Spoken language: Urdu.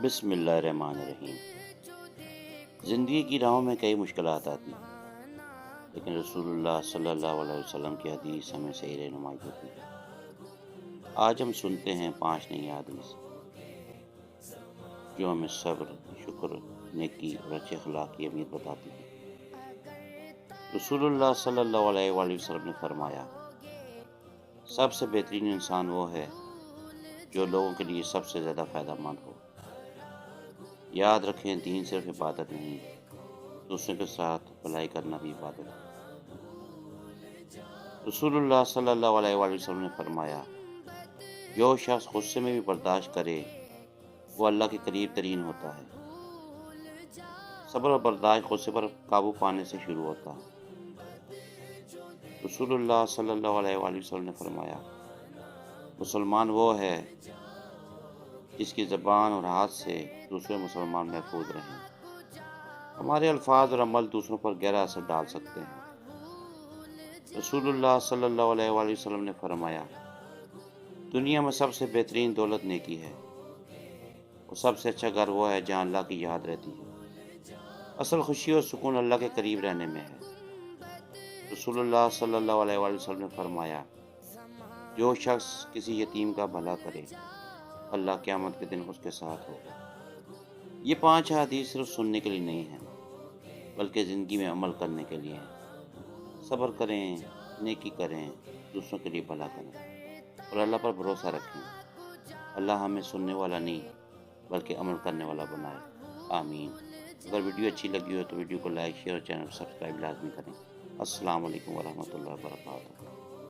بسم اللہ الرحمن الرحیم۔ زندگی کی راہوں میں کئی مشکلات آتی ہیں، لیکن رسول اللہ صلی اللہ علیہ وسلم کی حدیث ہمیں صحیح رہنمائی ہوتی ہے۔ آج ہم سنتے ہیں 5 نئی حدیث جو ہمیں صبر، شکر، نیکی اور اچھے اخلاق کی اہمیت بتاتی ہیں۔ رسول اللہ صلی اللہ علیہ وآلہ وسلم نے فرمایا، سب سے بہترین انسان وہ ہے جو لوگوں کے لیے سب سے زیادہ فائدہ مند ہو۔ یاد رکھیں، دین صرف عبادت نہیں، دوسروں کے ساتھ بھلائی کرنا بھی عبادت ہے۔ رسول اللہ صلی اللہ علیہ وآلہ وسلم نے فرمایا، جو شخص غصے میں بھی برداشت کرے وہ اللہ کے قریب ترین ہوتا ہے۔ صبر اور برداشت غصے پر قابو پانے سے شروع ہوتا ہے۔ رسول اللہ صلی اللہ علیہ وآلہ وسلم نے فرمایا، مسلمان وہ ہے جس کی زبان اور ہاتھ سے دوسرے مسلمان محفوظ رہیں۔ ہمارے الفاظ اور عمل دوسروں پر گہرا اثر ڈال سکتے ہیں۔ رسول اللہ صلی اللہ علیہ وآلہ وسلم نے فرمایا، دنیا میں سب سے بہترین دولت نیکی ہے، اور سب سے اچھا گھر وہ ہے جہاں اللہ کی یاد رہتی ہے۔ اصل خوشی اور سکون اللہ کے قریب رہنے میں ہے۔ رسول اللہ صلی اللہ علیہ وآلہ وسلم نے فرمایا، جو شخص کسی یتیم کا بھلا کرے اللہ قیامت کے دن اس کے ساتھ ہوگا۔ یہ 5 حدیث صرف سننے کے لیے نہیں ہیں، بلکہ زندگی میں عمل کرنے کے لیے ہیں۔ صبر کریں، نیکی کریں، دوسروں کے لیے بھلا کریں، اور اللہ پر بھروسہ رکھیں۔ اللہ ہمیں سننے والا نہیں بلکہ عمل کرنے والا بنائے۔ آمین۔ اگر ویڈیو اچھی لگی ہو تو ویڈیو کو لائک، شیئر اور چینل کو سبسکرائب لازمی کریں۔ السلام علیکم ورحمۃ اللہ وبرکاتہ۔